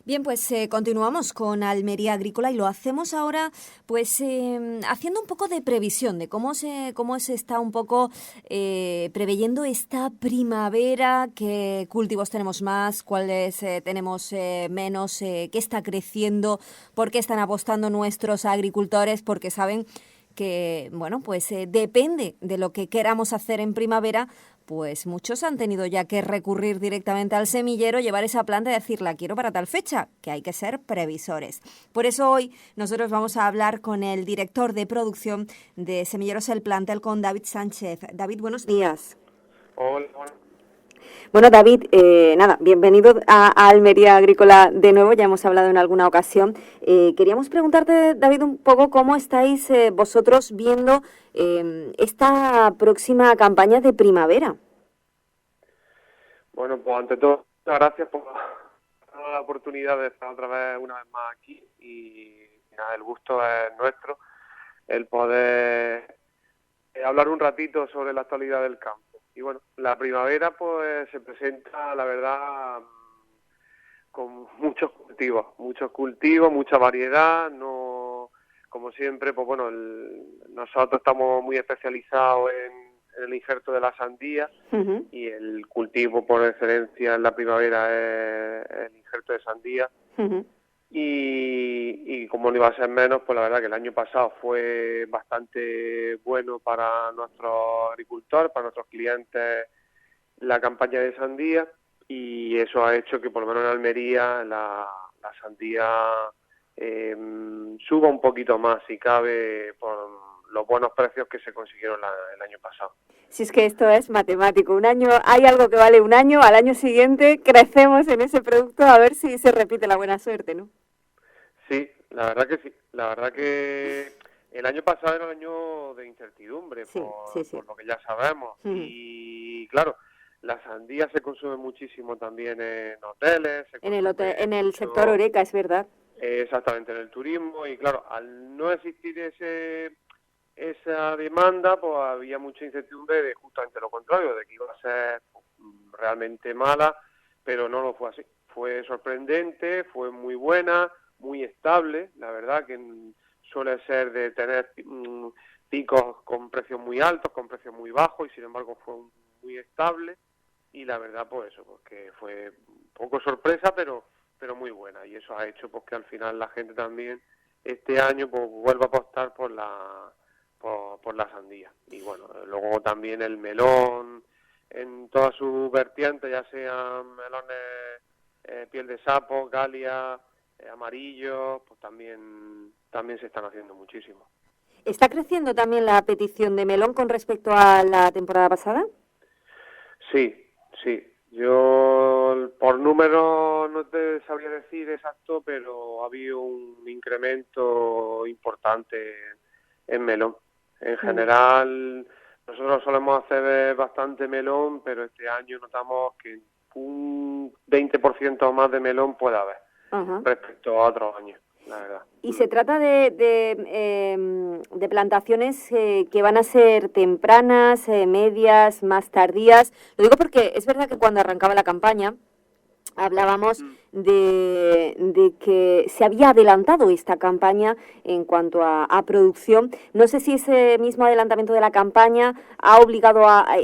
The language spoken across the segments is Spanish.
Bien, pues continuamos con Almería Agrícola y lo hacemos ahora pues haciendo un poco de previsión de cómo se está un poco preveyendo esta primavera, qué cultivos tenemos más, cuáles tenemos menos, qué está creciendo, por qué están apostando nuestros agricultores, porque saben que, bueno, pues depende de lo que queramos hacer en primavera, pues muchos han tenido ya que recurrir directamente al semillero, llevar esa planta y decir, la quiero para tal fecha, que hay que ser previsores. Por eso hoy nosotros vamos a hablar con el director de producción de Semilleros El Plantel, con David Sánchez. David, buenos días. Hola, hola. Bueno, David, bienvenido a Almería Agrícola de nuevo, ya hemos hablado en alguna ocasión. Queríamos preguntarte, David, un poco cómo estáis vosotros viendo esta próxima campaña de primavera. Bueno, pues ante todo, muchas gracias por la oportunidad de estar otra vez, una vez más aquí, y nada, el gusto es nuestro, el poder hablar un ratito sobre la actualidad del campo. Y bueno, la primavera pues se presenta, la verdad, con muchos cultivos, mucha variedad. No, como siempre, pues bueno, nosotros estamos muy especializados en el injerto de la sandía. Uh-huh. Y el cultivo por excelencia en la primavera es el injerto de sandía. Uh-huh. Y como no iba a ser menos, pues la verdad que el año pasado fue bastante bueno para nuestros agricultores, para nuestros clientes, la campaña de sandía, y eso ha hecho que por lo menos en Almería la sandía suba un poquito más, si cabe, por los buenos precios que se consiguieron el año pasado. Si es que esto es matemático, un año hay algo que vale un año, al año siguiente crecemos en ese producto a ver si se repite la buena suerte, ¿no? Sí, la verdad que sí. La verdad que el año pasado era un año de incertidumbre, Sí. por lo que ya sabemos. Y claro, la sandía se consume muchísimo también en hoteles, se En el consume en el sector mucho, Oreca, es verdad. exactamente, en el turismo. Y claro, al no existir esa demanda, pues había mucha incertidumbre de justamente lo contrario, de que iba a ser realmente mala, pero no lo fue así. Fue sorprendente, fue muy buena, muy estable, la verdad que suele ser de tener picos con precios muy altos, con precios muy bajos, y sin embargo fue muy estable. Y la verdad, pues eso, porque fue un poco sorpresa, pero muy buena, y eso ha hecho pues que al final la gente también este año pues vuelva a apostar por la sandía. Y bueno, luego también el melón en todas sus vertientes, ya sean melones piel de sapo, galia, amarillo, pues también se están haciendo muchísimo. ¿Está creciendo también la petición de melón con respecto a la temporada pasada? Sí. Yo por números no te sabría decir exacto, pero ha habido un incremento importante en melón. En general, nosotros solemos hacer bastante melón, pero este año notamos que un 20% más de melón puede haber. Ajá. Respecto a otros años, la verdad. Y se trata de plantaciones que van a ser tempranas, medias, más tardías. Lo digo porque es verdad que cuando arrancaba la campaña hablábamos de que se había adelantado esta campaña en cuanto a producción. No sé si ese mismo adelantamiento de la campaña ha obligado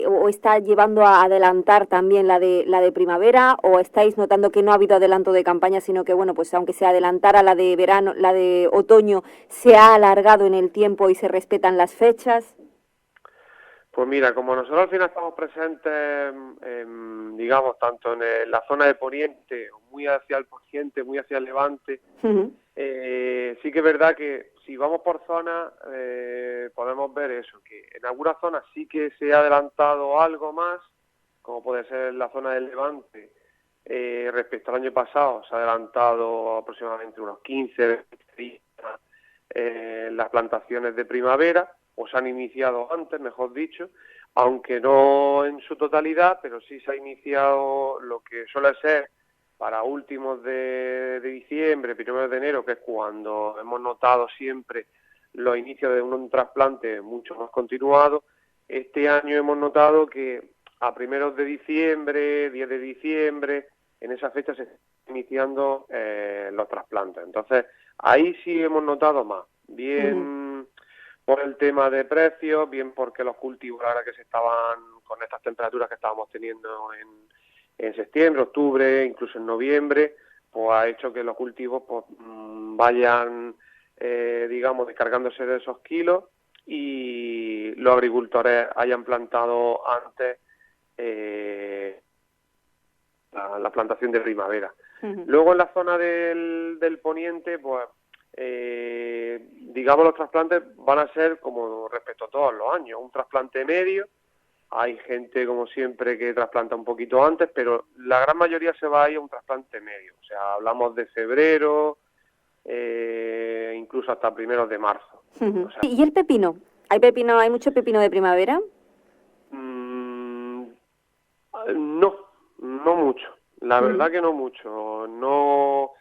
o está llevando a adelantar también la de primavera, o estáis notando que no ha habido adelanto de campaña, sino que bueno, pues aunque se adelantara la de verano, la de otoño se ha alargado en el tiempo y se respetan las fechas. Pues mira, como nosotros al final estamos presentes, digamos, tanto en la zona de Poniente, muy hacia el Poniente, muy hacia el Levante, sí que es verdad que si vamos por zonas podemos ver eso, que en algunas zonas sí que se ha adelantado algo más, como puede ser la zona del Levante. Respecto al año pasado se ha adelantado aproximadamente unos 15 días las plantaciones de primavera, o se han iniciado antes, mejor dicho, aunque no en su totalidad, pero sí se ha iniciado lo que suele ser para últimos de diciembre, primeros de enero, que es cuando hemos notado siempre los inicios de un trasplante mucho más continuado. Este año hemos notado que a primeros de diciembre, 10 de diciembre, en esa fecha se está iniciando los trasplantes. Entonces, ahí sí hemos notado más, bien por el tema de precios, bien porque los cultivos, ahora que se estaban, con estas temperaturas que estábamos teniendo en septiembre, octubre, incluso en noviembre, pues ha hecho que los cultivos pues vayan, digamos, descargándose de esos kilos y los agricultores hayan plantado antes la plantación de primavera. Luego en la zona del poniente, pues digamos los trasplantes van a ser como respecto a todos los años, un trasplante medio. Hay gente, como siempre, que trasplanta un poquito antes, pero la gran mayoría se va a ir a un trasplante medio. O sea, hablamos de febrero, incluso hasta primeros de marzo. O sea, ¿y el pepino? ¿Hay mucho pepino de primavera? No mucho. La verdad que no mucho. No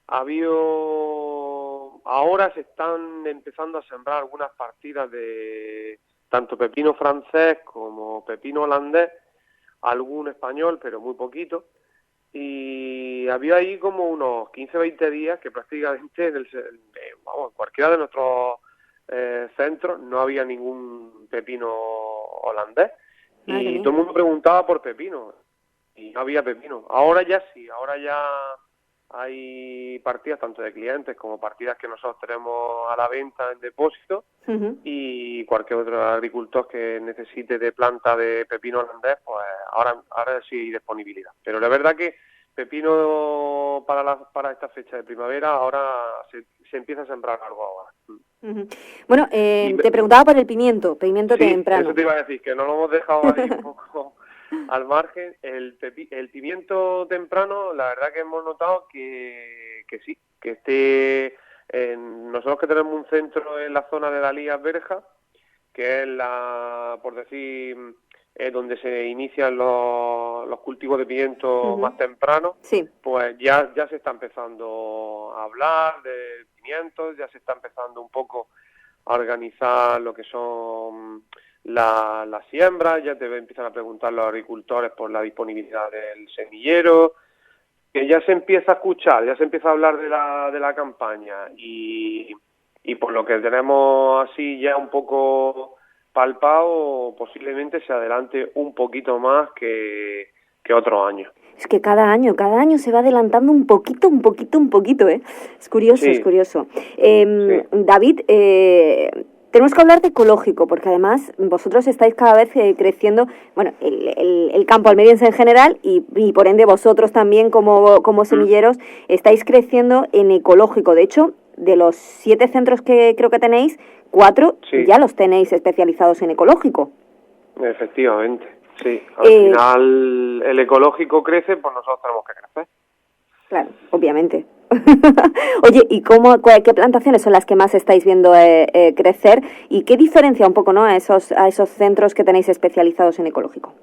ha habido... Ahora se están empezando a sembrar algunas partidas de tanto pepino francés como pepino holandés, algún español, pero muy poquito. Y había ahí como unos 15-20 días que prácticamente en cualquiera de nuestros centros no había ningún pepino holandés. Madre Y mía. todo el mundo preguntaba por pepino y no había pepino. Ahora ya sí, ahora ya hay partidas tanto de clientes como partidas que nosotros tenemos a la venta en depósito, y cualquier otro agricultor que necesite de planta de pepino holandés, pues ahora sí hay disponibilidad. Pero la verdad que pepino para esta fecha de primavera ahora se empieza a sembrar algo ahora. Bueno, te preguntaba por el pimiento Sí, eso temprano. te iba a decir, que no lo hemos dejado ahí un poco al margen. El pimiento temprano, la verdad que hemos notado que sí, que nosotros que tenemos un centro en la zona de la Lía Berja, que es por decir, donde se inician los cultivos de pimiento más temprano, Sí. pues ya se está empezando a hablar de pimientos, ya se está empezando un poco a organizar lo que son las siembras, ya te empiezan a preguntar los agricultores por la disponibilidad del semillero, que ya se empieza a escuchar, ya se empieza a hablar de la campaña y por lo que tenemos así ya un poco palpado, posiblemente se adelante un poquito más que otros años. Es que cada año se va adelantando un poquito, ¿eh? Es curioso, Sí, es curioso. sí. David, tenemos que hablar de ecológico, porque además vosotros estáis cada vez creciendo, bueno, el campo almeriense en general y por ende vosotros también como semilleros estáis creciendo en ecológico. De hecho, de los 7 centros que creo que tenéis, 4 Sí. ya los tenéis especializados en ecológico. Efectivamente, sí. Al final el ecológico crece, pues nosotros tenemos que crecer. Claro, obviamente. Oye, ¿y qué plantaciones son las que más estáis viendo crecer? ¿Y qué diferencia un poco, ¿no?, a esos centros que tenéis especializados en ecológico?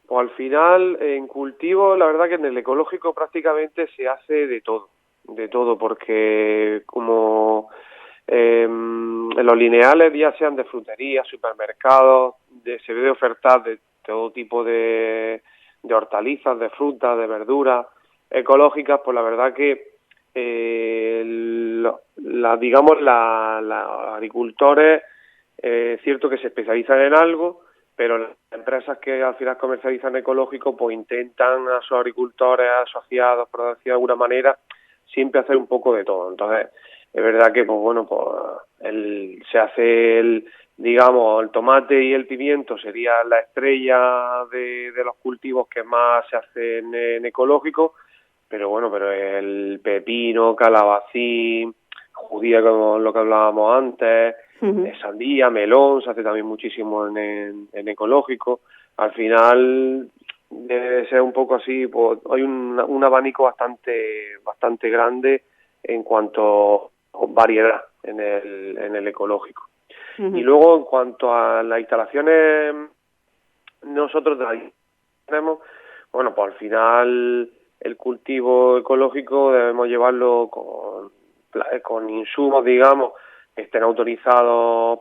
Pues al final, en cultivo, la verdad que en el ecológico prácticamente se hace de todo, porque como en los lineales, ya sean de frutería, supermercados, se debe ofertar de todo tipo de hortalizas, de frutas, de verduras ecológicas. Pues la verdad que digamos los agricultores, es cierto que se especializan en algo, pero las empresas que al final comercializan ecológico pues intentan a sus agricultores asociados, por decir de alguna manera, siempre hacer un poco de todo. Entonces es verdad que pues bueno, pues se hace digamos, el tomate y el pimiento sería la estrella de los cultivos que más se hacen en ecológico, pero el pepino, calabacín, judía, como lo que hablábamos antes, sandía, melón, se hace también muchísimo en ecológico. Al final debe ser un poco así, pues hay un abanico bastante grande en cuanto a variedad en el ecológico. Y luego, en cuanto a las instalaciones, nosotros tenemos, bueno, pues al final el cultivo ecológico debemos llevarlo con insumos, digamos, que estén autorizados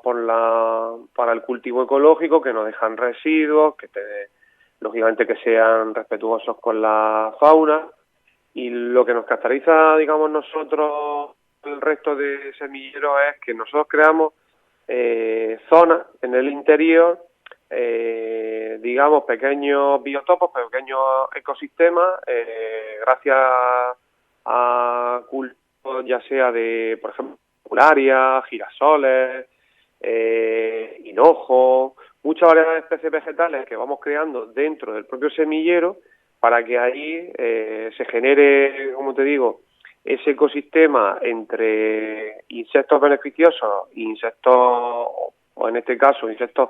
para el cultivo ecológico, que no dejan residuos, lógicamente que sean respetuosos con la fauna, Y lo que nos caracteriza, digamos, nosotros, el resto de semilleros, es que nosotros creamos zonas en el interior, digamos, pequeños biotopos, pequeños ecosistemas, gracias a cultivos ya sea de, por ejemplo, plurias, girasoles, hinojos, muchas variedades de especies vegetales que vamos creando dentro del propio semillero para que ahí se genere, como te digo, ese ecosistema entre insectos beneficiosos e insectos, o en este caso, insectos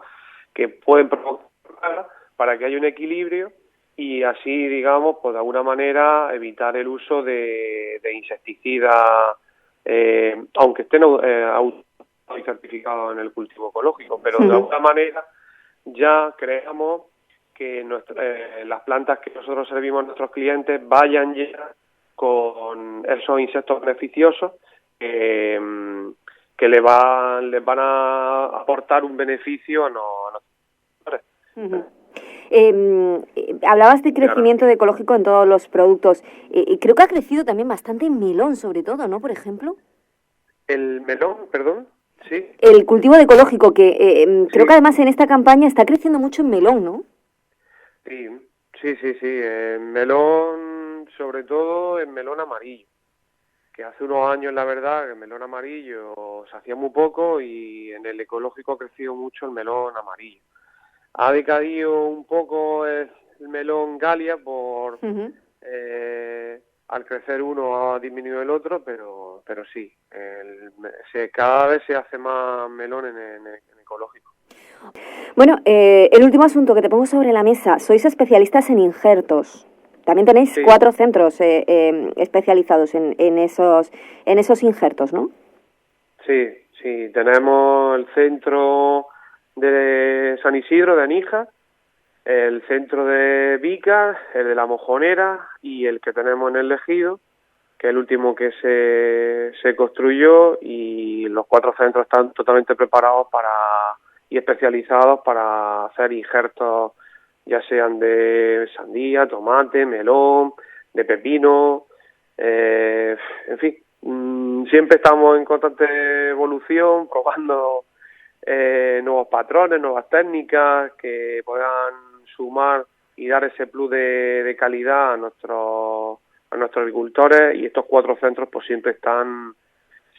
que pueden provocar plagas, para que haya un equilibrio y así, digamos, pues de alguna manera evitar el uso de insecticidas, aunque estén y certificados en el cultivo ecológico, pero de alguna manera ya creamos que las plantas que nosotros servimos a nuestros clientes vayan ya con esos insectos beneficiosos que les van a aportar un beneficio a nuestros productores. Hablabas de crecimiento de ecológico en todos los productos. Creo que ha crecido también bastante en melón, sobre todo, ¿no? Por ejemplo. El melón, perdón, sí. El cultivo de ecológico, que creo que además en esta campaña está creciendo mucho en melón, ¿no? Sí. En melón, sobre todo en melón amarillo, que hace unos años, la verdad, que el melón amarillo se hacía muy poco y en el ecológico ha crecido mucho el melón amarillo. Ha decaído un poco el melón Galia por al crecer uno ha disminuido el otro, pero sí, cada vez se hace más melón en ecológico. Bueno, el último asunto que te pongo sobre la mesa, sois especialistas en injertos. También tenéis 4 centros especializados en esos injertos, ¿no? Sí, tenemos el centro de San Isidro, de Anija, el centro de Vica, el de La Mojonera y el que tenemos en El Ejido, que es el último que se construyó, y los 4 centros están totalmente preparados y especializados para hacer injertos, ya sean de sandía, tomate, melón, de pepino, en fin, siempre estamos en constante evolución, probando nuevos patrones, nuevas técnicas que puedan sumar y dar ese plus de calidad a nuestros agricultores, y estos 4 centros pues siempre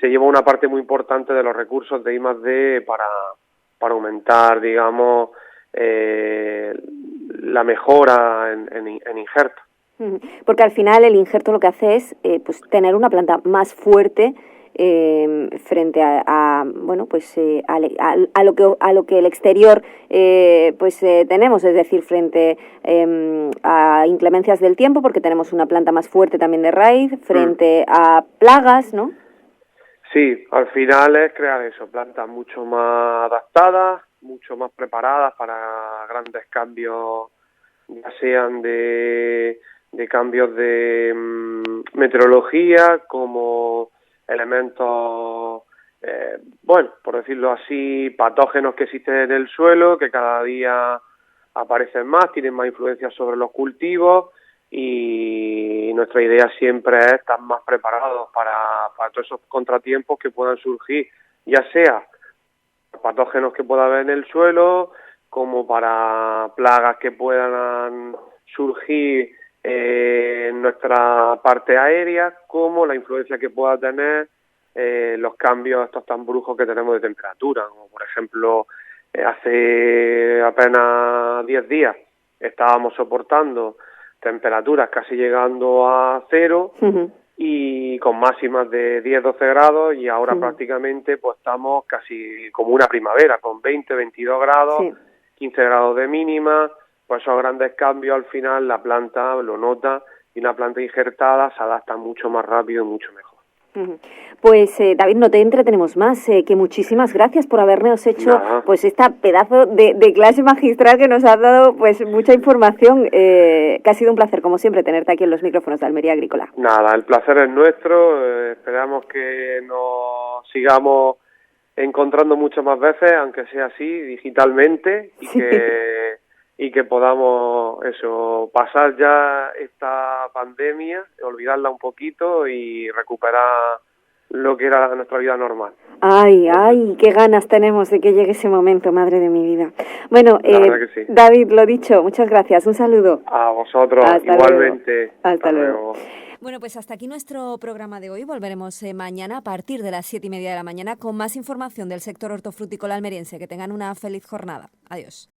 se lleva una parte muy importante de los recursos de I+D para aumentar, digamos, la mejora en injertos. Porque al final el injerto lo que hace es pues tener una planta más fuerte frente a lo que el exterior tenemos, es decir, frente a inclemencias del tiempo, porque tenemos una planta más fuerte también de raíz, frente a plagas, ¿no? Sí, al final es crear eso, plantas mucho más adaptadas, mucho más preparadas para grandes cambios, ya sean de cambios de meteorología, como elementos, por decirlo así, patógenos que existen en el suelo, que cada día aparecen más, tienen más influencia sobre los cultivos, y nuestra idea siempre es estar más preparados para todos esos contratiempos que puedan surgir, ya sea patógenos que pueda haber en el suelo, como para plagas que puedan surgir en nuestra parte aérea, como la influencia que pueda tener los cambios estos tan bruscos que tenemos de temperatura, como por ejemplo hace apenas 10 días estábamos soportando temperaturas casi llegando a 0 y con máximas de 10-12 grados, y ahora prácticamente pues estamos casi como una primavera, con 20-22 grados, 15 grados de mínima. Pues esos grandes cambios al final la planta lo nota, y una planta injertada se adapta mucho más rápido y mucho mejor. Pues David, no te entretenemos más, que muchísimas gracias por habernos hecho pues esta pedazo de clase magistral que nos ha dado pues mucha información, que ha sido un placer como siempre tenerte aquí en los micrófonos de Almería Agrícola. Nada, el placer es nuestro, esperamos que nos sigamos encontrando muchas más veces, aunque sea así, digitalmente, y que podamos eso, pasar ya esta pandemia, olvidarla un poquito y recuperar lo que era nuestra vida normal. Ay, ay, qué ganas tenemos de que llegue ese momento, madre de mi vida. Bueno, La verdad que sí. David, lo dicho, muchas gracias, un saludo. A vosotros, Hasta igualmente. Luego. Hasta luego. Bueno, pues hasta aquí nuestro programa de hoy. Volveremos mañana a partir de las 7:30 de la mañana con más información del sector hortofrutícola almeriense. Que tengan una feliz jornada. Adiós.